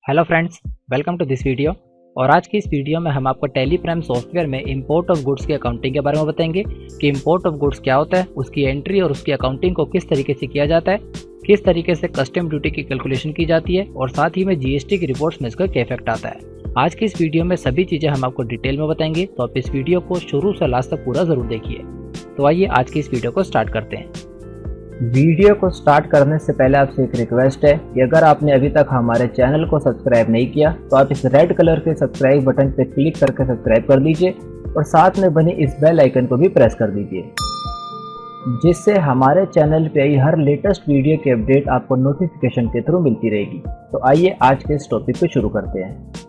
Hello friends, welcome to this video. और आज की इस वीडियो में हम आपको टैली प्राइम सॉफ्टवेयर में इंपोर्ट ऑफ गुड्स की अकाउंटिंग के बारे में बताएंगे कि इंपोर्ट ऑफ गुड्स क्या होता है, उसकी एंट्री और उसकी अकाउंटिंग को किस तरीके से किया जाता है, किस तरीके से कस्टम ड्यूटी की कैलकुलेशन की जाती है और साथ ही में जीएसटी की रिपोर्ट्स में इसका क्या इफेक्ट आता है। आज की इस वीडियो में सभी चीज़ें हम आपको डिटेल में बताएंगे, तो आप इस वीडियो को शुरू से लास्ट तक पूरा ज़रूर देखिए। तो आइए आज की इस वीडियो को स्टार्ट करते हैं। वीडियो को स्टार्ट करने से पहले आपसे एक रिक्वेस्ट है कि अगर आपने अभी तक हमारे चैनल को सब्सक्राइब नहीं किया तो आप इस रेड कलर के सब्सक्राइब बटन पर क्लिक करके सब्सक्राइब कर दीजिए और साथ में बनी इस बेल आइकन को भी प्रेस कर दीजिए, जिससे हमारे चैनल पे आई हर लेटेस्ट वीडियो की अपडेट आपको नोटिफिकेशन के थ्रू मिलती रहेगी। तो आइए आज के इस टॉपिक को शुरू करते हैं।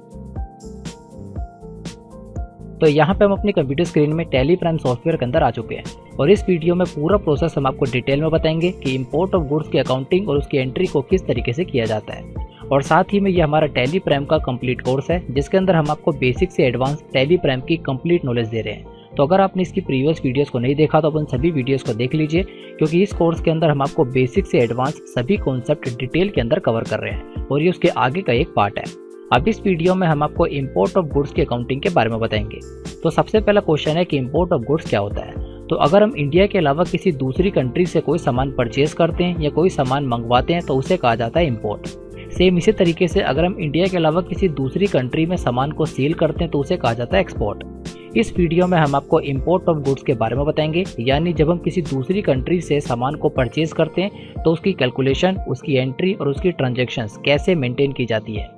तो यहाँ पे हम अपनी कंप्यूटर स्क्रीन में टैली प्राइम सॉफ्टवेयर के अंदर आ चुके हैं और इस वीडियो में पूरा प्रोसेस हम आपको डिटेल में बताएंगे कि इंपोर्ट ऑफ गुड्स की अकाउंटिंग और उसकी एंट्री को किस तरीके से किया जाता है। और साथ ही में ये हमारा टैली प्राइम का कंप्लीट कोर्स है, जिसके अंदर हम आपको बेसिक से एडवांस टैली प्राइम की कंप्लीट नॉलेज दे रहे हैं। तो अगर आपने इसकी प्रीवियस वीडियोस को नहीं देखा तो अपन सभी वीडियोस को देख लीजिए, क्योंकि इस कोर्स के अंदर हम आपको बेसिक से एडवांस सभी कॉन्सेप्ट डिटेल के अंदर कवर कर रहे हैं और ये उसके आगे का एक पार्ट है। अब इस वीडियो में हम आपको इंपोर्ट ऑफ गुड्स की अकाउंटिंग के बारे में बताएंगे। तो सबसे पहला क्वेश्चन है कि इंपोर्ट ऑफ गुड्स क्या होता है। तो अगर हम इंडिया के अलावा किसी दूसरी कंट्री से कोई सामान परचेज करते हैं या कोई सामान मंगवाते हैं तो उसे कहा जाता है इंपोर्ट। सेम इसी तरीके से अगर हम इंडिया के अलावा किसी दूसरी कंट्री में सामान को सेल करते हैं तो उसे कहा जाता है एक्सपोर्ट। इस वीडियो में हम आपको इंपोर्ट ऑफ गुड्स के बारे में बताएंगे, यानी जब हम किसी दूसरी कंट्री से सामान को परचेज करते हैं तो उसकी कैलकुलेशन, उसकी एंट्री और उसकी ट्रांजैक्शंस कैसे मेंटेन की जाती है।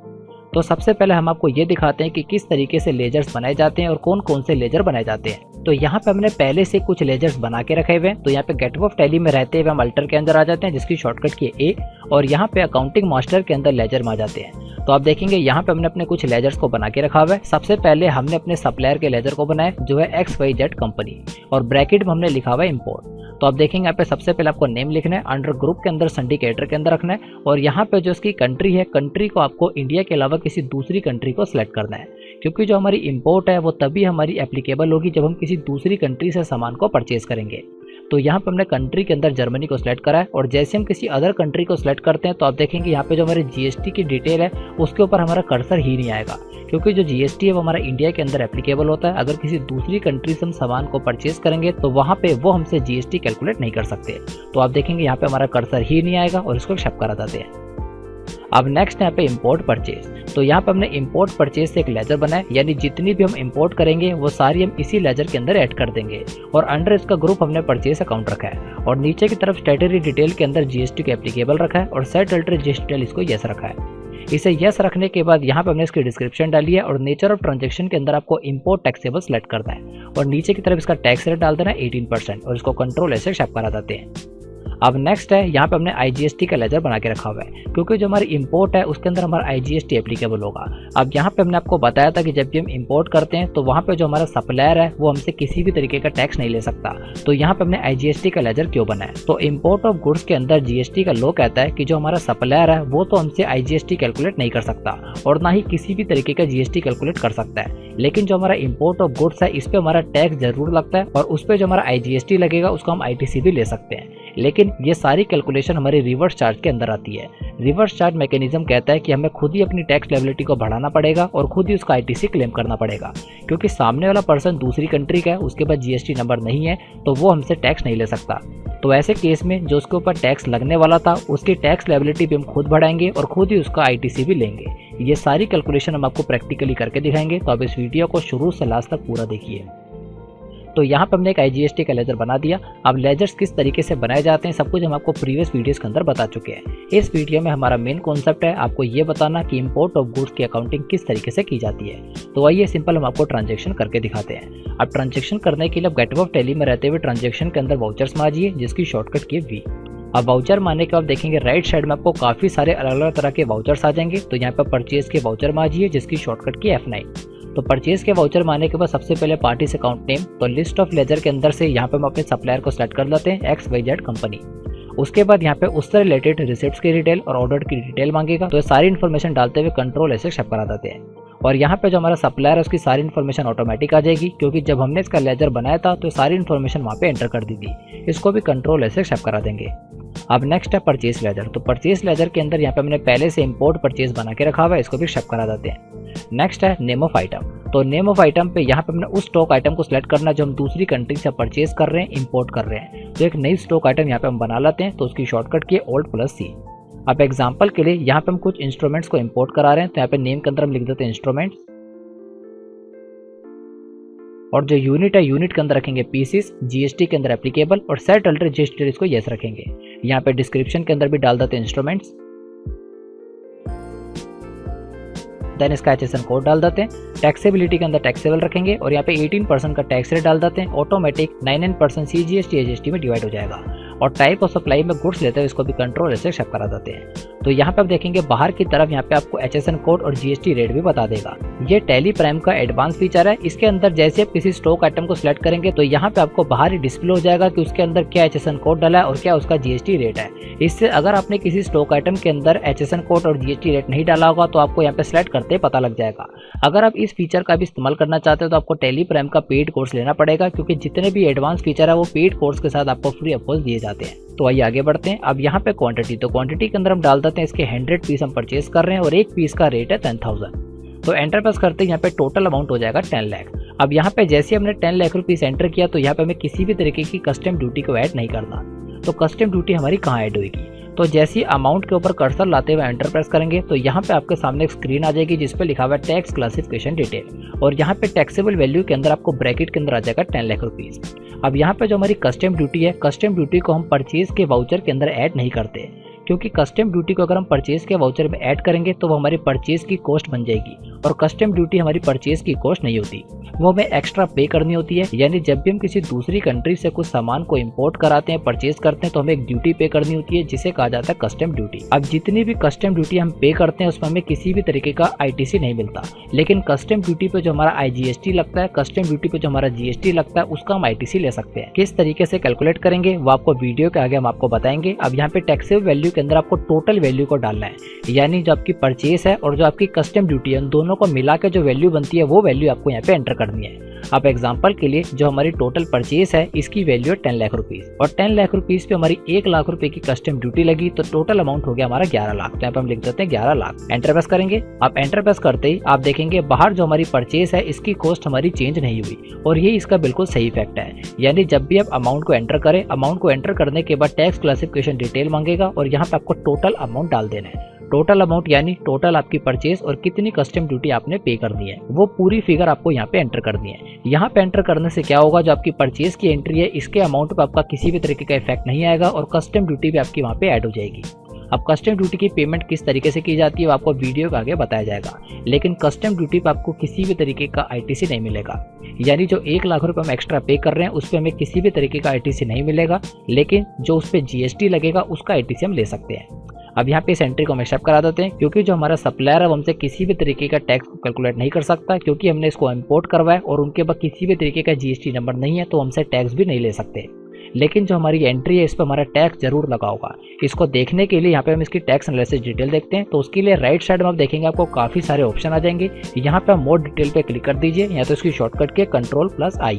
तो सबसे पहले हम आपको ये दिखाते हैं कि किस तरीके से लेजर्स बनाए जाते हैं और कौन कौन से लेजर बनाए जाते हैं। तो यहाँ पे हमने पहले से कुछ लेजर्स बना के रखे हुए हैं। तो यहाँ पे गेटवे ऑफ टैली में रहते हुए हम अल्टर के अंदर आ जाते हैं, जिसकी शॉर्टकट की ए, और यहाँ पे अकाउंटिंग मास्टर के अंदर लेजर में आ जाते हैं। तो आप देखेंगे यहाँ पे हमने अपने कुछ लेजर्स को बना के रखा हुआ है। सबसे पहले हमने अपने सप्लायर के लेजर को बनाया, जो है XYZ कंपनी, और ब्रैकेट में हमने लिखा हुआ है इम्पोर्ट। तो आप देखेंगे यहाँ पे सबसे पहले आपको नेम लिखना है, अंडर ग्रुप के अंदर सिंडिकेटर के अंदर रखना है, और यहाँ पे जो इसकी कंट्री है, कंट्री को आपको इंडिया के अलावा किसी दूसरी कंट्री को सिलेक्ट करना है, क्योंकि जो हमारी इंपोर्ट है वो तभी हमारी एप्लीकेबल होगी जब हम किसी दूसरी कंट्री से सामान को परचेज करेंगे। तो यहाँ पे हमने कंट्री के अंदर जर्मनी को सिलेक्ट करा है, और जैसे हम किसी अदर कंट्री को सिलेक्ट करते हैं तो आप देखेंगे यहाँ पे जो हमारे जीएसटी की डिटेल है उसके ऊपर हमारा कर्सर ही नहीं आएगा, क्योंकि जो जीएसटी है वो हमारा इंडिया के अंदर एप्लीकेबल होता है। अगर किसी दूसरी कंट्री से हम सामान को परचेज करेंगे तो वहाँ पे वो हमसे जीएसटी कैलकुलेट नहीं कर सकते। तो आप देखेंगे यहाँ पे हमारा कर्सर ही नहीं आएगा और इसको एक्सेप्ट करा देते हैं। अब नेक्स्ट यहाँ पे इंपोर्ट परचेज। तो यहाँ पे हमने इंपोर्ट परचेज से एक लेजर बनाया, यानी जितनी भी हम इंपोर्ट करेंगे वो सारी हम इसी लेजर के अंदर ऐड कर देंगे, और अंडर इसका ग्रुप हमने परचेज अकाउंट रखा है, और नीचे की तरफ स्टैट्यूटरी डिटेल के अंदर जीएसटी को एप्लीकेबल रखा है, और सेट अल्टर जीएसटी इसको यस रखा है। इसे यस रखने के बाद यहाँ पे हमने इसकी डिस्क्रिप्शन डाली है, और नेचर ऑफ ट्रांजैक्शन के अंदर आपको इंपोर्ट टैक्सेबल सेलेक्ट करना है, और नीचे की तरफ इसका टैक्स रेट डाल देना है 18%, और इसको कंट्रोल ऐसे शेप करा देते हैं। अब नेक्स्ट है यहाँ पे हमने आईजीएसटी का लेजर बना के रखा हुआ है, क्योंकि जो हमारी इंपोर्ट है उसके अंदर हमारा आईजीएसटी एप्लीकेबल होगा। अब यहाँ पे हमने आपको बताया था कि जब भी हम इंपोर्ट करते हैं तो वहाँ पे जो हमारा सप्लायर है वो हमसे किसी भी तरीके का टैक्स नहीं ले सकता। तो यहाँ पे हमने आईजीएसटी का लेजर क्यों बनाया, तो इंपोर्ट ऑफ गुड्स के अंदर जीएसटी का लॉ कहता है कि जो हमारा सप्लायर है वो तो हमसे आईजीएसटी कैलकुलेट नहीं कर सकता और ना ही किसी भी तरीके का जीएसटी कैलकुलेट कर सकता है, लेकिन जो हमारा इंपोर्ट ऑफ गुड्स है इस पे हमारा टैक्स जरूर लगता है, और उस पर जो हमारा आईजीएसटी लगेगा उसको हम आईटीसी भी ले सकते हैं। लेकिन ये सारी कैलकुलेशन हमारी रिवर्स चार्ज के अंदर आती है। रिवर्स चार्ज मैकेनिज्म कहता है कि हमें खुद ही अपनी टैक्स लायबिलिटी को बढ़ाना पड़ेगा और खुद ही उसका आईटीसी क्लेम करना पड़ेगा, क्योंकि सामने वाला पर्सन दूसरी कंट्री का है, उसके पास जीएसटी नंबर नहीं है, तो वो हमसे टैक्स नहीं ले सकता। तो ऐसे केस में जो उसके ऊपर टैक्स लगने वाला था उसकी टैक्स लायबिलिटी भी हम खुद बढ़ाएंगे और खुद ही उसका आईटीसी भी लेंगे। ये सारी कैलकुलेशन हम आपको प्रैक्टिकली करके दिखाएंगे, तो आप इस वीडियो को शुरू से लास्ट तक पूरा देखिए। तो यहाँ पे हमने एक आईजीएसटी का लेजर बना दिया। अब लेजर्स किस तरीके से बनाए जाते हैं सब कुछ हम आपको प्रीवियस वीडियोस के अंदर बता चुके हैं। इस वीडियो में हमारा मेन कॉन्सेप्ट है आपको ये बताना कि इंपोर्ट ऑफ गुड्स की अकाउंटिंग किस तरीके से की जाती है। तो आइए सिंपल हम आपको ट्रांजैक्शन करके दिखाते हैं। अब ट्रांजैक्शन करने के लिए गेटवे ऑफ टैली में रहते हुए ट्रांजैक्शन के अंदर वाउचर्स में आ जाइए, जिसकी शॉर्टकट की वी। अब वाउचर मारने के बाद देखेंगे राइट साइड में आपको काफी सारे अलग अलग तरह के वाउचर्स आ जाएंगे। तो यहाँ पर परचेज के वाउचर में आ जाइए, जिसकी शॉर्टकट की F9। तो परचेज के वाउचर में आने के बाद सबसे पहले पार्टीज अकाउंट नेम, तो लिस्ट ऑफ लेजर के अंदर से यहाँ पे हम अपने सप्लायर को सेलेक्ट कर लेते हैं XYZ कंपनी। उसके बाद यहाँ पे उससे रिलेटेड रिसिप्ट्स की डिटेल और ऑर्डर की डिटेल मांगेगा, तो ये सारी इन्फॉर्मेशन डालते हुए कंट्रोल ऐसे शेप करा देते हैं, और यहाँ पे जो हमारा सप्लायर है उसकी सारी इन्फॉर्मेशन ऑटोमेटिक आ जाएगी, क्योंकि जब हमने इसका लेजर बनाया था तो सारी इन्फॉर्मेशन वहाँ पे एंटर कर दी थी। इसको भी कंट्रोल ऐसे शेप करा देंगे। अब नेक्स्ट है परचेस लेजर। तो परचेस लेजर के अंदर यहाँ पे हमने पहले से इंपोर्ट परचेस बना के रखा हुआ है, इसको भी शिप करा देते हैं। नेक्स्ट है नेम ऑफ आइटम। तो नेम ऑफ आइटम पे यहाँ पे हमने उस स्टॉक आइटम को सिलेक्ट करना है जो हम दूसरी कंट्री से परचेस कर रहे हैं, इंपोर्ट कर रहे हैं। तो एक नई स्टॉक आइटम यहाँ पे हम बना लेते हैं, तो उसकी शॉर्टकट की Alt+C। अब एग्जांपल के लिए यहाँ पे हम कुछ इंस्ट्रूमेंट्स को इंपोर्ट करा रहे हैं, तो यहाँ पे नेम के अंदर हम लिख देते हैं इंस्ट्रूमेंट्स, और जो यूनिट है यूनिट के अंदर रखेंगे पीसीस, जीएसटी के अंदर एप्लीकेबल, और सेट अल्टर जीएसटी इसको यस रखेंगे। यहाँ पे डिस्क्रिप्शन के अंदर भी डाल देते हैं इंस्ट्रूमेंट्स, देन इसका HSN कोड डाल देते हैं। टैक्सेबिलिटी के अंदर टैक्सेबल रखेंगे और यहाँ पे 18% का टैक्स रेट डाल देते हैं। ऑटोमेटिक 99% CGST HST में डिवाइड हो जाएगा। और टाइप ऑफ सप्लाई में गुड्स लेते हैं, इसको भी कंट्रोल से शिफ्ट करा देते हैं। तो यहाँ पे आप देखेंगे बाहर की तरफ यहाँ पे आपको HSN कोड और GST रेट भी बता देगा। ये टैली प्राइम का एडवांस फीचर है। इसके अंदर जैसे आप किसी स्टॉक आइटम को सिलेक्ट करेंगे तो यहाँ पे आपको बाहर ही डिस्प्ले हो जाएगा कि उसके अंदर क्या HSN कोड डाला है और क्या उसका GST रेट है। इससे अगर आपने किसी स्टॉक आइटम के अंदर HSN कोड और GST रेट नहीं डाला होगा तो आपको यहाँ पे सिलेक्ट करते पता लग जाएगा। अगर आप इस फीचर का भी इस्तेमाल करना चाहते हो तो आपको टैली प्राइम का पेड कोर्स लेना पड़ेगा, क्योंकि जितने भी एडवांस फीचर है वो पेड कोर्स के साथ आपको फ्री ऑफ कॉस्ट दिए जाते हैं। तो आइए आगे बढ़ते हैं। अब यहाँ पे क्वांटिटी, तो क्वांटिटी के अंदर हम डाल देते हैं इसके 100 पीस हम परचेस कर रहे हैं और एक पीस का रेट है 10,000। तो एंटर प्रेस करते हैं, यहाँ पे टोटल अमाउंट हो जाएगा 10 लाख। अब यहाँ पे जैसे हमने 10 लाख रुपीस एंटर किया तो यहाँ पे हमें किसी भी तरीके की कस्टम ड्यूटी को ऐड नहीं करना। तो कस्टम ड्यूटी हमारी कहाँ ऐड होगी, तो जैसे ही अमाउंट के ऊपर कर्सर लाते हुए एंटर प्रेस करेंगे तो यहाँ पे आपके सामने एक स्क्रीन आ जाएगी जिस पे लिखा हुआ है टैक्स क्लासिफिकेशन डिटेल, और यहाँ पे टैक्सेबल वैल्यू के अंदर आपको ब्रैकेट के अंदर आ जाएगा 10 लाख रुपीस। अब यहाँ पे जो हमारी कस्टम ड्यूटी है, कस्टम ड्यूटी को हम परचेज के वाउचर के अंदर ऐड नहीं करते, क्योंकि कस्टम ड्यूटी को अगर हम परचेज के वाउचर में ऐड करेंगे तो वो हमारी परचेज की कॉस्ट बन जाएगी, और कस्टम ड्यूटी हमारी परचेज की कॉस्ट नहीं होती, वो हमें एक्स्ट्रा पे करनी होती है। यानी जब भी हम किसी दूसरी कंट्री से कुछ सामान को इंपोर्ट कराते हैं, परचेज करते हैं, तो हमें एक ड्यूटी पे करनी होती है जिसे कहा जाता है कस्टम ड्यूटी। अब जितनी भी कस्टम ड्यूटी हम पे करते हैं उसमें हमें किसी भी तरीके का ITC नहीं मिलता, लेकिन कस्टम ड्यूटी पे जो हमारा IGST लगता है, कस्टम ड्यूटी पे जो हमारा GST लगता है, उसका हम ITC ले सकते हैं। किस तरीके से कैलकुलेट करेंगे वो आपको वीडियो के आगे हम आपको बताएंगे। अब यहाँ पे टैक्सेबल वैल्यू के अंदर आपको टोटल वैल्यू को डालना है, यानी जो आपकी परचेस है और जो आपकी कस्टम ड्यूटी है, उन दोनों को मिला के जो वैल्यू बनती है वो वैल्यू आपको यहाँ पे एंटर करनी है। अब एग्जांपल के लिए जो हमारी टोटल परचेस है इसकी वैल्यू है 10 लाख रुपीस, और 10 लाख रुपीस पे हमारी 1 लाख रुपए की कस्टम ड्यूटी लगी, तो टोटल अमाउंट हो गया हमारा 11 लाख। तो यहाँ पे हम लिख देते हैं 11 लाख। एंटर प्रेस करेंगे। आप एंटर प्रेस करते ही आप देखेंगे बाहर जो हमारी परचेस है इसकी कॉस्ट हमारी चेंज नहीं हुई, और ये इसका बिल्कुल सही इफेक्ट है। यानी जब भी आप अमाउंट को एंटर करें, अमाउंट को एंटर करने के बाद टैक्स क्लासिफिकेशन डिटेल मांगेगा और यहाँ पे आपको टोटल अमाउंट डाल देना है। टोटल अमाउंट यानी टोटल आपकी परचेस और कितनी कस्टम ड्यूटी आपने पे करनी है, वो पूरी फिगर आपको यहाँ पे एंटर करनी है। यहाँ पे एंटर करने से क्या होगा, जो आपकी परचेस की एंट्री है इसके अमाउंट पे आपका किसी भी तरीके का इफेक्ट नहीं आएगा, और कस्टम ड्यूटी भी आपकी वहाँ पे ऐड हो जाएगी। अब कस्टम ड्यूटी की पेमेंट किस तरीके से की जाती है वो आपको वीडियो के आगे बताया जाएगा, लेकिन कस्टम ड्यूटी पे आपको किसी भी तरीके का ITC नहीं मिलेगा। यानी जो 1 लाख रुपए हम एक्स्ट्रा पे कर रहे हैं उस पर हमें किसी भी तरीके का ITC नहीं मिलेगा, लेकिन जो उस पर GST लगेगा उसका ITC हम ले सकते हैं। अब यहाँ पे इस एंट्री को हम एक्सेप्ट करा देते हैं, क्योंकि जो हमारा सप्लायर है वो हमसे किसी भी तरीके का टैक्स को कैलकुलेट नहीं कर सकता, क्योंकि हमने इसको इंपोर्ट करवाया और उनके पास किसी भी तरीके का GST नंबर नहीं है, तो हमसे टैक्स भी नहीं ले सकते। लेकिन जो हमारी एंट्री है इस पर हमारा टैक्स जरूर लगा होगा। इसको देखने के लिए यहाँ पे हम इसकी टैक्स एनालिसिस डिटेल देखते हैं। तो उसके लिए राइट साइड में आप देखेंगे आपको काफ़ी सारे ऑप्शन आ जाएंगे। यहाँ पे आप मोर डिटेल पे क्लिक कर दीजिए, या तो इसकी शॉर्टकट के Ctrl+I।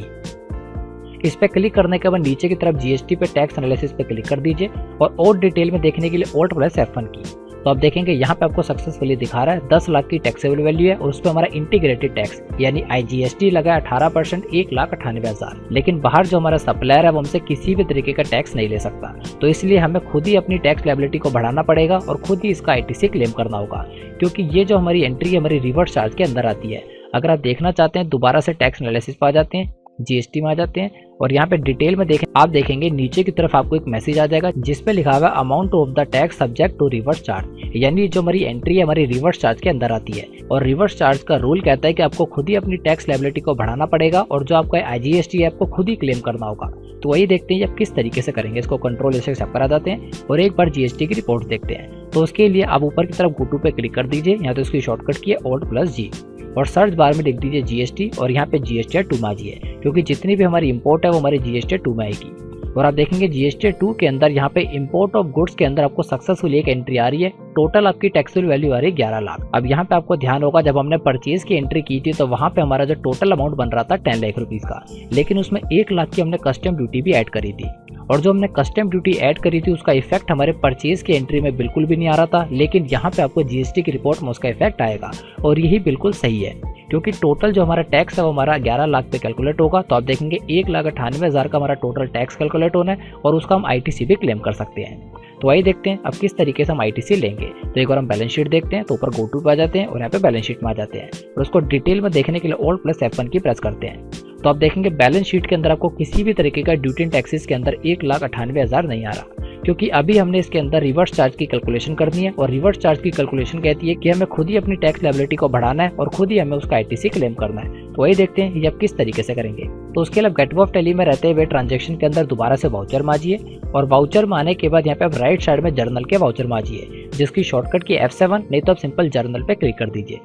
इस पे क्लिक करने के बाद नीचे की तरफ GST पे टैक्स एनालिसिस पे क्लिक कर दीजिए, और डिटेल में देखने के लिए Alt+F1 की। तो आप देखेंगे यहाँ पे आपको सक्सेसफुली दिखा रहा है 10 लाख की टैक्सेबल वैल्यू है, और उस पर हमारा इंटीग्रेटेड टैक्स यानी IGST लगा 18%, 1,98,000। लेकिन बाहर जो हमारा सप्लायर है वो हमसे किसी भी तरीके का टैक्स नहीं ले सकता, तो इसलिए हमें खुद ही अपनी टैक्स लायबिलिटी को बढ़ाना पड़ेगा और खुद ही इसका ITC क्लेम करना होगा, क्योंकि ये जो हमारी एंट्री हमारी रिवर्स चार्ज के अंदर आती है। अगर आप देखना चाहते हैं दोबारा से टैक्स एनालिसिस पे आ जाते हैं, GST में आ जाते हैं, और यहाँ पे डिटेल में देखें, आप देखेंगे नीचे की तरफ आपको एक मैसेज आ जाएगा जिस पे लिखा हुआ है amount of the tax subject to reverse charge. यानी जो हमारी एंट्री है हमारी रिवर्स चार्ज के अंदर आती है, और रिवर्स चार्ज का रूल कहता है कि आपको खुद ही अपनी टैक्स लायबिलिटी को बढ़ाना पड़ेगा, और जो आपका IGST है आपको खुद ही क्लेम करना होगा। तो वही देखते हैं आप किस तरीके से करेंगे। इसको Ctrl से एक्सेप्ट करा देते हैं और एक बार GST की रिपोर्ट देखते हैं। तो उसके लिए आप ऊपर की तरफ गो टू पे क्लिक कर दीजिए, यहाँ तो इसकी शॉर्टकट की है Alt+G, और सर्च बार में लिख दीजिए GST, और यहाँ पे GST 2 माजिए, क्योंकि जितनी भी हमारी इंपोर्ट है वो हमारी GST 2 में आएगी। और आप देखेंगे GST 2 के अंदर यहाँ पे इंपोर्ट ऑफ गुड्स के अंदर आपको सक्सेसफुल एक एंट्री आ रही है। टोटल आपकी टैक्सेबल वैल्यू आ रही है 11 लाख। अब यहाँ पे आपको ध्यान होगा जब हमने परचेज की एंट्री की थी तो वहाँ पे हमारा जो टोटल अमाउंट बन रहा था 10 लाख रुपीज का, लेकिन उसमें 1 लाख की हमने कस्टम ड्यूटी भी ऐड करी थी। और जो हमने कस्टम ड्यूटी ऐड करी थी उसका इफेक्ट हमारे परचेज की एंट्री में बिल्कुल भी नहीं आ रहा था, लेकिन यहाँ पे आपको जीएसटी की रिपोर्ट में उसका इफेक्ट आएगा और यही बिल्कुल सही है, क्योंकि टोटल जो हमारा टैक्स है वो हमारा 11 लाख पे कैलकुलेट होगा। तो आप देखेंगे 1,98,000 का हमारा टोटल टैक्स कैलकुलेट होना है और उसका हम आईटीसी भी क्लेम कर सकते हैं। तो आइए देखते हैं अब किस तरीके से हम आईटीसी लेंगे। तो एक बार हम बैलेंस शीट देखते हैं, तो ऊपर गो टू पे आ जाते हैं और यहाँ पे बैलेंस शीट में आ जाते हैं और उसको डिटेल में देखने के लिए Alt + F1 की प्रेस करते हैं। तो आप देखेंगे बैलेंस शीट के अंदर आपको किसी भी तरीके का ड्यूटी एंड टैक्सेस के अंदर 1,98,000 नहीं आ रहा, क्योंकि अभी हमने इसके अंदर रिवर्स चार्ज की कैलकुलेशन करनी है और रिवर्स चार्ज की कैलकुलेशन कहती है कि हमें खुद ही अपनी टैक्स लायबिलिटी को बढ़ाना है और खुद ही हमें उसका आईटीसी क्लेम करना है। तो वही देखते हैं ये आप किस तरीके से करेंगे। तो उसके लिए गेटवे ऑफ टैली में रहते हुए ट्रांजैक्शन के अंदर दोबारा से वाउचर में आजिए और वाउचर में आने के बाद यहाँ पे आप राइट साइड में जर्नल के वाउचर में आजिए, जिसकी शॉर्टकट की F7, नहीं तो आप सिंपल जर्नल पे क्लिक कर दीजिए।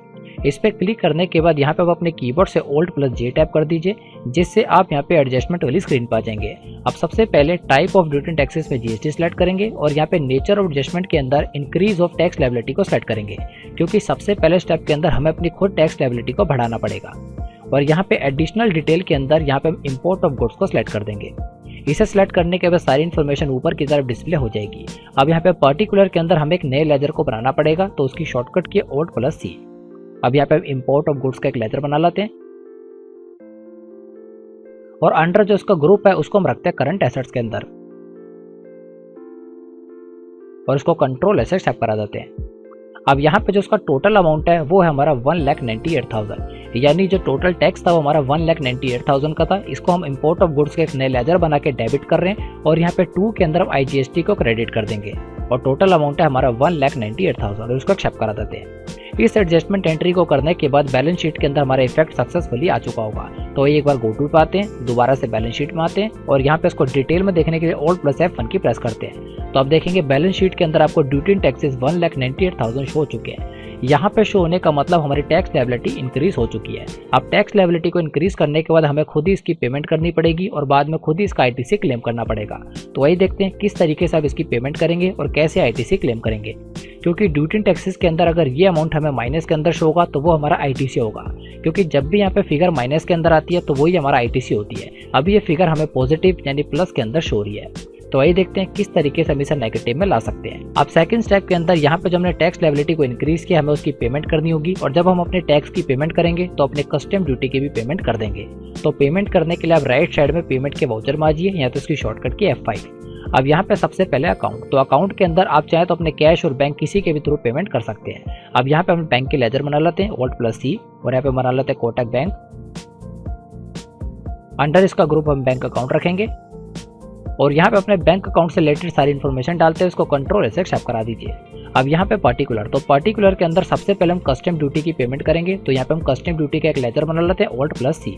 इस पे क्लिक करने के बाद यहाँ पे आप अपने कीबोर्ड से Alt + J टैप कर दीजिए, जिससे आप यहाँ पे एडजस्टमेंट वाली स्क्रीन पे आ जाएंगे। अब सबसे पहले type of duty and taxes में जीएसटी सेलेक्ट करेंगे और यहाँ पे नेचर ऑफ एडजस्टमेंट के अंदर इंक्रीज ऑफ टैक्स लायबिलिटी को सेलेक्ट करेंगे, क्योंकि सबसे पहले स्टेप के अंदर हमें अपनी खुद टैक्स लायबिलिटी को बढ़ाना पड़ेगा। और यहाँ पे एडिशनल डिटेल के अंदर यहाँ पे हम इंपोर्ट ऑफ गुड्स को सिलेक्ट कर देंगे। इसे सिलेक्ट करने के बाद सारी इन्फॉर्मेशन ऊपर की तरफ डिस्प्ले हो जाएगी। अब यहाँ पे पर्टिकुलर के अंदर हमें एक नए लेजर को बनाना पड़ेगा, तो उसकी शॉर्टकट की Alt + C। अब यहाँ पे इंपोर्ट ऑफ गुड्स का एक लेजर बना लेते हैं और अंडर जो उसका ग्रुप है उसको हम रखते हैं करंट एसेट्स के अंदर और इसको कंट्रोल एसेट्स टाइप करा देते हैं। अब यहाँ पे जो उसका टोटल अमाउंट है वो है हमारा 1,98,000, यानी जो टोटल टैक्स था वो हमारा 1,98,000 का था। इसको हम इंपोर्ट ऑफ गुड्स के एक नए लेजर बना के डेबिट कर रहे हैं और यहाँ पे 2 के अंदर हम आईजीएसटी को क्रेडिट कर देंगे और टोटल अमाउंट है हमारा 1,98,000 और उसको एक्सेप्ट करा देते हैं। इस एडजस्टमेंट एंट्री को करने के बाद बैलेंस शीट के अंदर हमारा इफेक्ट सक्सेसफुली आ चुका होगा। तो एक बार गो टू पे आते हैं, दोबारा से बैलेंस शीट में आते हैं और यहाँ पे इसको डिटेल में देखने के लिए Alt + F1 की प्रेस करते हैं। तो आप देखेंगे बैलेंस शीट के अंदर आपको ड्यूटी एंड टैक्सेस 1,98,000 शो हो चुके हैं। यहाँ पे शो होने का मतलब हमारी टैक्स लायबिलिटी इंक्रीज हो चुकी है। अब टैक्स लायबिलिटी को इंक्रीज करने के बाद हमें खुद ही इसकी पेमेंट करनी पड़ेगी और बाद में खुद ही इसका आईटीसी क्लेम करना पड़ेगा। तो वही देखते हैं किस तरीके से आप इसकी पेमेंट करेंगे और कैसे आईटीसी क्लेम करेंगे, क्योंकि ड्यूटी एंड टैक्सेस के अंदर अगर ये अमाउंट हमें माइनस के अंदर शो होगा तो वो हमारा आईटीसी होगा, क्योंकि जब भी यहाँ पे फिगर माइनस के अंदर आती है तो वही हमारा आईटीसी होती है। अभी ये फिगर हमें पॉजिटिव यानी प्लस के अंदर शो हो रही है। तो वही देखते हैं किस तरीके से हम इसे नेगेटिव में ला सकते हैं। अब सेकंड स्टेप के अंदर यहाँ पे जो हमने टैक्स लायबिलिटी को इंक्रीज किया हमें उसकी पेमेंट करनी होगी और जब हम अपने टैक्स की पेमेंट करेंगे तो अपने कस्टम ड्यूटी की भी पेमेंट कर देंगे। तो पेमेंट करने के लिए आप राइट साइड में पेमेंट के वाउचर में आजिए, यहाँ पे उसकी शॉर्टकट की F5। अब यहाँ पे सबसे पहले अकाउंट, तो अकाउंट के अंदर आप चाहे तो अपने कैश और बैंक किसी के भी थ्रू पेमेंट कर सकते हैं। अब यहाँ पे हम बैंक के लेजर बना लेते हैं Alt + C और यहाँ पे बना लेते हैं कोटक बैंक। अंडर इसका ग्रुप हम बैंक अकाउंट रखेंगे और यहाँ पे अपने बैंक अकाउंट से रिलेटेड सारी इन्फॉर्मेशन डालते हैं, उसको कंट्रोल एसेट सेव करा दीजिए। अब यहाँ पे पर्टिकुलर, तो पर्टिकुलर के अंदर सबसे पहले हम कस्टम ड्यूटी की पेमेंट करेंगे। तो यहाँ पे हम कस्टम ड्यूटी का एक लेजर बना लेते हैं Alt + C।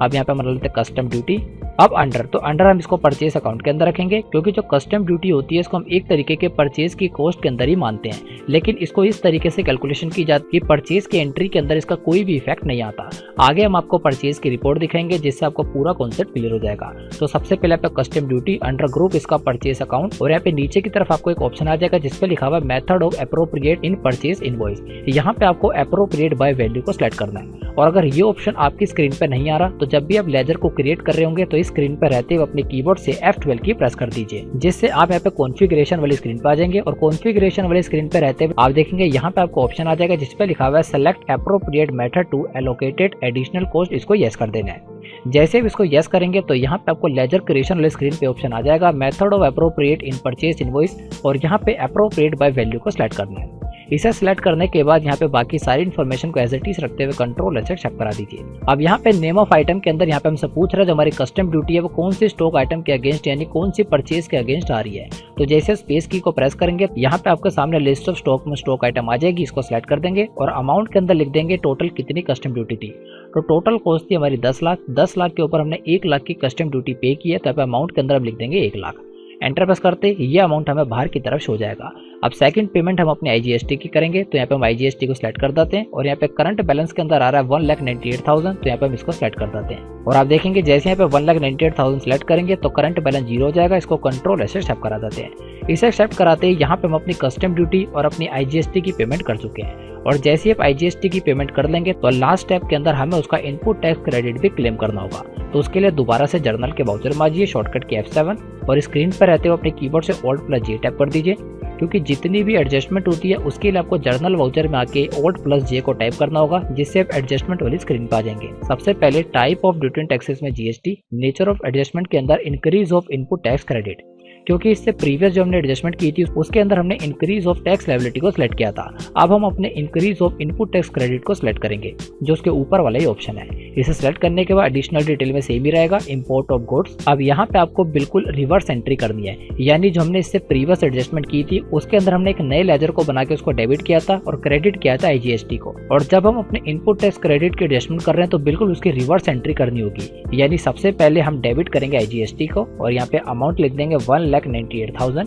अब यहाँ पे बना लेते हैं कस्टम ड्यूटी। अब अंडर, तो अंडर हम इसको परचेज अकाउंट के अंदर रखेंगे, क्योंकि जो कस्टम ड्यूटी होती है इसको हम एक तरीके के परचेज की कॉस्ट के अंदर ही मानते हैं, लेकिन इसको इस तरीके से कैलकुलेशन की जाती है परचेज की एंट्री के अंदर इसका कोई भी इफेक्ट नहीं आता। आगे हम आपको परचेज की रिपोर्ट दिखाएंगे जिससे आपको पूरा कॉन्सेप्ट क्लियर हो जाएगा। तो सबसे पहले आपका कस्टम ड्यूटी, अंडर ग्रुप इसका परचेज अकाउंट और यहाँ पे नीचे की तरफ आपको एक ऑप्शन आ जाएगा जिसपे लिखा हुआ है method of appropriate in purchase invoice. यहाँ पे आपको एप्रोप्रिएट बाय वैल्यू को सिलेक्ट करना है और अगर ये ऑप्शन आपकी स्क्रीन पे नहीं आ रहा तो जब भी आप लेजर को क्रिएट कर रहे होंगे तो इस स्क्रीन पर रहते हुए अपने कीबोर्ड से F12 की प्रेस कर दीजिए, जिससे आप यहाँ पे कॉन्फ़िगरेशन वाली स्क्रीन पे आ जाएंगे और कॉन्फ़िगरेशन वाली स्क्रीन पे रहते हुए आप देखेंगे यहाँ पे आपको ऑप्शन आ जाएगा जिसपे लिखा हुआ है select appropriate method to allocated additional cost. इसको यस कर देना है। जैसे भी इसको यस करेंगे तो यहाँ पे आपको लेजर क्रिएशन वाली स्क्रीन पे ऑप्शन आ जाएगा method of appropriate in purchase invoice और यहाँ पे एप्रोप्रिएट बाय वैल्यू को सिलेक्ट करना है। इसे सिलेक्ट करने के बाद यहाँ पे बाकी सारी इन्फॉर्मेशन को एज इट इज रखते हुए कंट्रोल एसेट चेक करा दीजिए। अब यहाँ पे नेम ऑफ आइटम के अंदर यहाँ पे हमसे पूछ रहा है जो हमारी कस्टम ड्यूटी है वो कौन सी स्टॉक आइटम के अगेंस्ट यानी कौन सी परचेज के अगेंस्ट आ रही है। तो जैसे स्पेस की को प्रेस करेंगे यहाँ पे आपके सामने लिस्ट ऑफ स्टॉक में स्टॉक आइटम आ जाएगी, इसको सिलेक्ट कर देंगे और अमाउंट के अंदर लिख देंगे टोटल कितनी कस्टम ड्यूटी थी। तो टोटल कॉस्ट थी हमारी 10 लाख। 10 लाख के ऊपर हमने 1 लाख की कस्टम ड्यूटी पे की है, तो अमाउंट के अंदर हम लिख देंगे 1 लाख। एंटर प्रेस करते ये अमाउंट हमें बाहर की तरफ शो जाएगा। अब सेकंड पेमेंट हम अपने आईजीएसटी की करेंगे, तो यहाँ पे हम आईजीएसटी को सिलेक्ट कर देते हैं और यहाँ पे करंट बैलेंस के अंदर आ रहा है 1,98,000, तो यहाँ पे हम इसको सिलेक्ट कर देते हैं और आप देखेंगे जैसे यहाँ पे 1,98,000 सिलेक्ट करेंगे तो करंट बैलेंस 0 हो जाएगा। इसको कंट्रोल एसे एक्सेप्ट करा देते हैं। इसे एक्सेप्ट कराते ही यहाँ पे हम अपनी कस्टम ड्यूटी और अपनी आईजीएसटी की पेमेंट कर चुके हैं और जैसे ही आप IGST की पेमेंट कर लेंगे तो लास्ट स्टेप के अंदर हमें उसका इनपुट टैक्स क्रेडिट भी क्लेम करना होगा। तो उसके लिए दोबारा से जर्नल के वाउचर में आइए, शॉर्टकट की F7 और स्क्रीन पर रहते हुए अपने कीबोर्ड से Alt+J टैप कर दीजिए, क्योंकि जितनी भी एडजस्टमेंट होती है उसके लिए आपको जर्नल वाउचर में आके Alt+J को टाइप करना होगा, जिससे आप एडजस्टमेंट वाली स्क्रीन पर आ जाएंगे। सबसे पहले type of duty and taxes में GST, नेचर ऑफ एडजस्टमेंट के अंदर increase of input tax credit, क्योंकि इससे प्रीवियस जो हमने एडजस्टमेंट की थी उसके अंदर हमने इंक्रीज ऑफ टैक्स लायबिलिटी को सिलेक्ट किया था। अब हम अपने increase of input tax credit को सिलेक्ट करेंगे, जो उसके ऊपर वाला ही ऑप्शन है। इसे सिलेक्ट करने के बाद एडिशनल डिटेल में सेम ही रहेगा, इंपोर्ट ऑफ गुड्स। अब यहाँ पे आपको बिल्कुल रिवर्स एंट्री करनी है, यानी जो हमने इससे प्रीवियस एडजस्टमेंट की थी उसके अंदर हमने एक नए लेजर को बना के उसको डेबिट किया था और क्रेडिट किया था IGST को। और जब हम अपने इनपुट टैक्स क्रेडिट की एडजस्टमेंट कर रहे हैं तो बिल्कुल उसकी रिवर्स एंट्री करनी होगी, यानी सबसे पहले हम डेबिट करेंगे IGST को और यहाँ पे अमाउंट लिख देंगे 1,98,000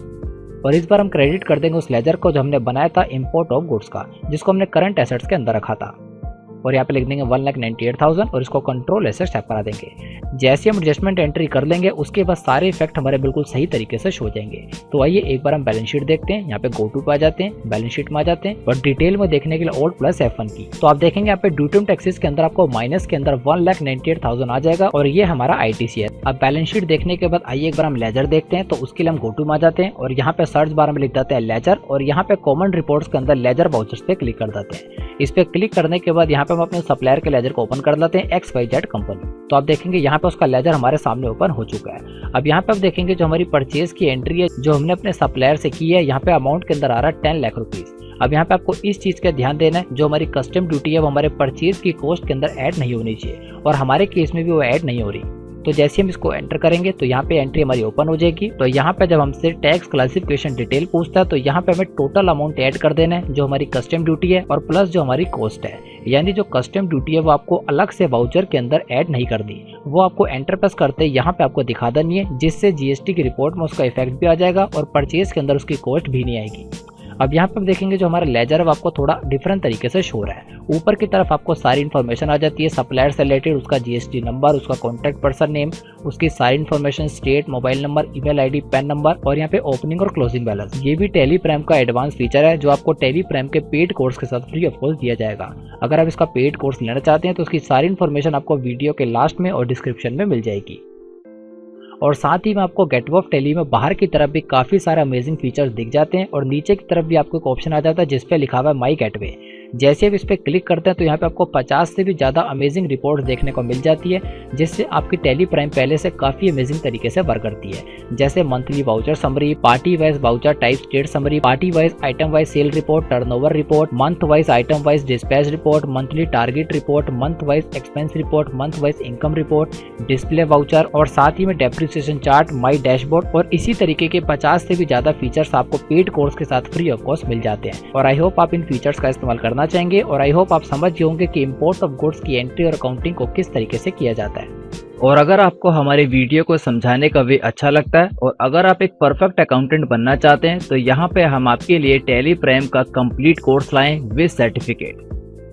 और इस बार हम क्रेडिट कर देंगे उस लेजर को जो हमने बनाया था इंपोर्ट ऑफ गुड्स का, जिसको हमने करंट एसेट्स के अंदर रखा था। और यहाँ पे लिख देंगे 1,98,000 और इसको कंट्रोल एसेट्स टाइप करा देंगे। जैसे हम एडजस्टमेंट एंट्री कर लेंगे उसके बाद सारे इफेक्ट हमारे बिल्कुल सही तरीके से शो जाएंगे। तो आइए एक बार हम बैलेंस शीट देखते हैं। यहाँ पे गो टू पे आ जाते हैं, बैलेंस शीट में आ जाते हैं और डिटेल में देखने के लिए Alt+F1 की। तो आप देखेंगे यहाँ पे ड्यूटी एंड टैक्सेस के अंदर आपको माइनस के अंदर 1,98,000 आ जाएगा और ये हमारा ITC है। अब बैलेंस शीट देखने के बाद आइए एक बार हम लेजर देखते हैं। तो उसके लिए हम गो टू में आ जाते हैं और यहाँ पे सर्च बार में लिख देते हैं लेजर और यहाँ पे कॉमन रिपोर्ट्स के अंदर लेजर वाउचर्स पे क्लिक कर देते हैं। इस पे क्लिक करने के बाद यहाँ पे हम अपने सप्लायर के लेजर को ओपन कर लेते हैं, XYZ कंपनी। तो आप देखेंगे यहाँ पे उसका लेजर हमारे सामने ओपन हो चुका है। अब यहाँ पे आप देखेंगे जो हमारी परचेज की एंट्री है जो हमने अपने सप्लायर से की है, यहाँ पे अमाउंट के अंदर आ रहा है 10 लाख रुपीज। अब यहाँ पे आपको इस चीज का ध्यान देना है, जो हमारी कस्टम ड्यूटी है वो हमारे परचेज की कॉस्ट के अंदर ऐड नहीं होनी चाहिए और हमारे केस में भी वो ऐड नहीं हो रही। तो जैसे हम इसको एंटर करेंगे तो यहाँ पे एंट्री हमारी ओपन हो जाएगी। तो यहाँ पे जब हमसे टैक्स क्लासिफिकेशन डिटेल पूछता है तो यहाँ पे हमें टोटल अमाउंट ऐड कर देना है, जो हमारी कस्टम ड्यूटी है और प्लस जो हमारी कॉस्ट है। यानी जो कस्टम ड्यूटी है वो आपको अलग से वाउचर के अंदर ऐड नहीं कर दी, वो आपको एंटर प्रेस करते यहाँ पे आपको दिखा देनी है, जिससे GST की रिपोर्ट में उसका इफेक्ट भी आ जाएगा और परचेज के अंदर उसकी कॉस्ट भी नहीं आएगी। अब यहाँ पे आप देखेंगे जो हमारा लेजर है वो आपको थोड़ा डिफरेंट तरीके से शो रहा है। ऊपर की तरफ आपको सारी इन्फॉर्मेशन आ जाती है सप्लायर से रिलेटेड, उसका GST नंबर, उसका कॉन्टैक्ट पर्सन नेम, उसकी सारी information, state, mobile number, email ID, pan number और यहाँ पे ओपनिंग और क्लोजिंग बैलेंस। ये भी टेली प्राइम का एडवांस फीचर है जो आपको टेली प्राइम के पेड कोर्स के साथ फ्री ऑफ कॉस्ट दिया जाएगा। अगर आप इसका पेड कोर्स लेना चाहते हैं तो उसकी सारी इन्फॉर्मेशन आपको वीडियो के लास्ट में और डिस्क्रिप्शन में मिल जाएगी। और साथ ही में आपको गेटवे ऑफ टेली में बाहर की तरफ भी काफ़ी सारे अमेजिंग फीचर्स दिख जाते हैं और नीचे की तरफ भी आपको एक ऑप्शन आ जाता है जिस पे लिखा हुआ है माई गेटवे। जैसे आप इस पर क्लिक करते हैं तो यहाँ पे आपको 50 से भी ज़्यादा अमेजिंग रिपोर्ट देखने को मिल जाती है, जिससे आपकी टेली प्राइम पहले से काफ़ी अमेजिंग तरीके से वर्क करती है। जैसे monthly voucher summary, party wise voucher type state summary, party wise item wise sale report, turnover report, month wise item wise dispatch report, monthly target report, month wise expense report, month wise income report, display voucher और साथ ही में depreciation chart, माई dashboard और इसी तरीके के 50 से भी ज़्यादा फीचर्स आपको पेड कोर्स के साथ फ्री ऑफ कॉस्ट मिल जाते हैं। और आई होप आप इन फीचर्स का इस्तेमाल करना चाहेंगे और आई होप आप समझ गए होंगे कि इंपोर्ट ऑफ गुड्स की एंट्री और अकाउंटिंग को किस तरीके से किया जाता है। और अगर आपको हमारे वीडियो को समझाने का वे अच्छा लगता है और अगर आप एक परफेक्ट अकाउंटेंट बनना चाहते हैं तो यहाँ पे हम आपके लिए टेली प्राइम का कंप्लीट कोर्स लाएं विद सर्टिफिकेट।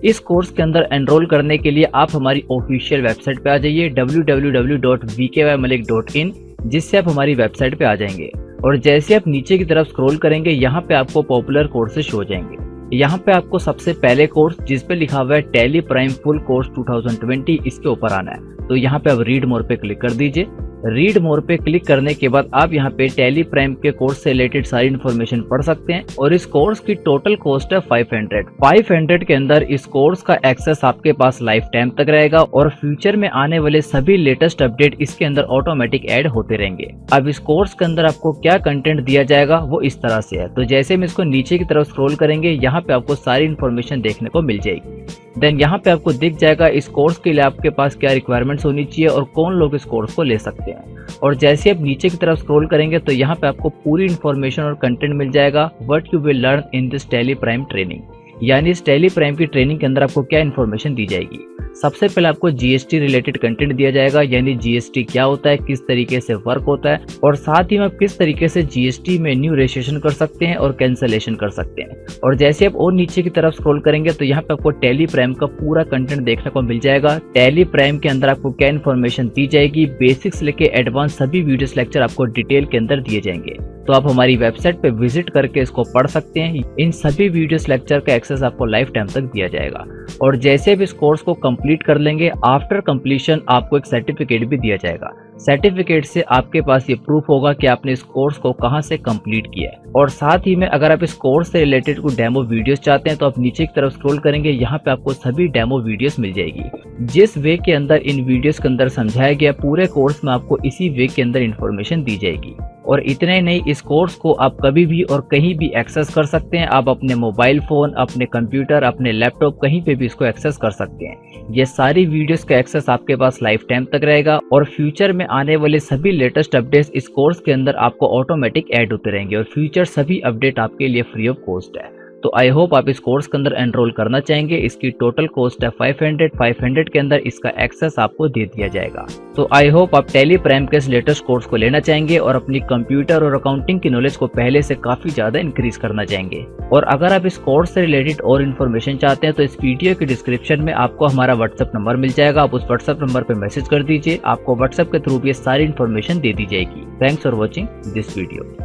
इस कोर्स के अंदर एनरोल करने के लिए आप हमारी ऑफिशियल वेबसाइट पे आ जाइए www.vkymalik.in, जिससे आप हमारी वेबसाइट पे आ जाएंगे। और जैसे आप नीचे की तरफ स्क्रॉल करेंगे यहाँ पे आपको पॉपुलर कोर्सेज शो जाएंगे। यहाँ पे आपको सबसे पहले कोर्स जिस पे लिखा हुआ है टेली प्राइम फुल कोर्स 2020, इसके ऊपर आना है। तो यहाँ पे आप रीड मोर पे क्लिक कर दीजिए। रीड मोर पे क्लिक करने के बाद आप यहाँ पे टेली प्राइम के कोर्स से रिलेटेड सारी इन्फॉर्मेशन पढ़ सकते हैं। और इस कोर्स की टोटल कॉस्ट है 500 के अंदर इस कोर्स का एक्सेस आपके पास लाइफ टाइम तक रहेगा और फ्यूचर में आने वाले सभी लेटेस्ट अपडेट इसके अंदर ऑटोमेटिक ऐड होते रहेंगे। अब इस कोर्स के अंदर आपको क्या कंटेंट दिया जाएगा वो इस तरह से है। तो जैसे हम इसको नीचे की तरफ स्क्रॉल करेंगे यहाँ पे आपको सारी इन्फॉर्मेशन देखने को मिल जाएगी। देन यहाँ पे आपको दिख जाएगा इस कोर्स के लिए आपके पास क्या रिक्वायरमेंट्स होनी चाहिए और कौन लोग इस कोर्स को ले सकते हैं। और जैसे आप नीचे की तरफ स्क्रॉल करेंगे तो यहाँ पे आपको पूरी इन्फॉर्मेशन और कंटेंट मिल जाएगा what you will learn in this Tally Prime training. यानी इस टेली प्राइम की ट्रेनिंग के अंदर आपको क्या इन्फॉर्मेशन दी जाएगी। सबसे पहले आपको GST रिलेटेड कंटेंट दिया जाएगा, यानी GST क्या होता है, किस तरीके से वर्क होता है और साथ ही में आप किस तरीके से GST में न्यू रजिस्ट्रेशन कर सकते हैं और कैंसलेशन कर सकते हैं। और जैसे आप और नीचे की तरफ स्क्रॉल करेंगे तो यहाँ पे आपको टेली प्राइम का पूरा कंटेंट देखने को मिल जाएगा। टेली प्राइम के अंदर आपको क्या इन्फॉर्मेशन दी जाएगी, बेसिक्स लेके एडवांस सभी वीडियोस लेक्चर आपको डिटेल के अंदर दिए जाएंगे। तो आप हमारी वेबसाइट पे विजिट करके इसको पढ़ सकते हैं। इन सभी वीडियोस लेक्चर का एक्सेस आपको लाइफ टाइम तक दिया जाएगा और जैसे भी इस कोर्स को कंप्लीट कर लेंगे, आफ्टर कंप्लीशन आपको एक सर्टिफिकेट भी दिया जाएगा। सर्टिफिकेट से आपके पास ये प्रूफ होगा कि आपने इस कोर्स को कहां से कंप्लीट किया है। और साथ ही में अगर आप इस कोर्स से रिलेटेड कोई डेमो वीडियोस चाहते हैं तो आप नीचे की तरफ स्क्रॉल करेंगे, यहाँ पे आपको सभी डेमो वीडियोस मिल जाएगी। जिस वे के अंदर इन वीडियोस के अंदर समझाया गया, पूरे कोर्स में आपको इसी वे के अंदर इन्फॉर्मेशन दी जाएगी। और इतने नहीं, इस कोर्स को आप कभी भी और कहीं भी एक्सेस कर सकते हैं। आप अपने मोबाइल फोन, अपने कंप्यूटर, अपने लैपटॉप, कहीं पे भी इसको एक्सेस कर सकते हैं। ये सारी वीडियोस का एक्सेस आपके पास लाइफ टाइम तक रहेगा और फ्यूचर में आने वाले सभी लेटेस्ट अपडेट्स इस कोर्स के अंदर आपको ऑटोमेटिक ऐड होते रहेंगे और फ्यूचर सभी अपडेट आपके लिए फ्री ऑफ कॉस्ट है। तो आई होप आप इस कोर्स के अंदर एनरोल करना चाहेंगे। इसकी टोटल कॉस्ट है 500 के अंदर इसका एक्सेस आपको दे दिया जाएगा। तो आई होप आप टैली प्राइम के इस लेटेस्ट कोर्स को लेना चाहेंगे और अपनी कंप्यूटर और अकाउंटिंग की नॉलेज को पहले से काफी ज्यादा इंक्रीज करना चाहेंगे। और अगर आप इस कोर्स से रिलेटेड और इन्फॉर्मेशन चाहते हैं तो इस वीडियो के डिस्क्रिप्शन में आपको हमारा व्हाट्सएप नंबर मिल जाएगा। आप उस व्हाट्सएप नंबर पर मैसेज कर दीजिए, आपको व्हाट्सएप के थ्रू ये सारी इन्फॉर्मेशन दे दी जाएगी। Thanks for watching this video.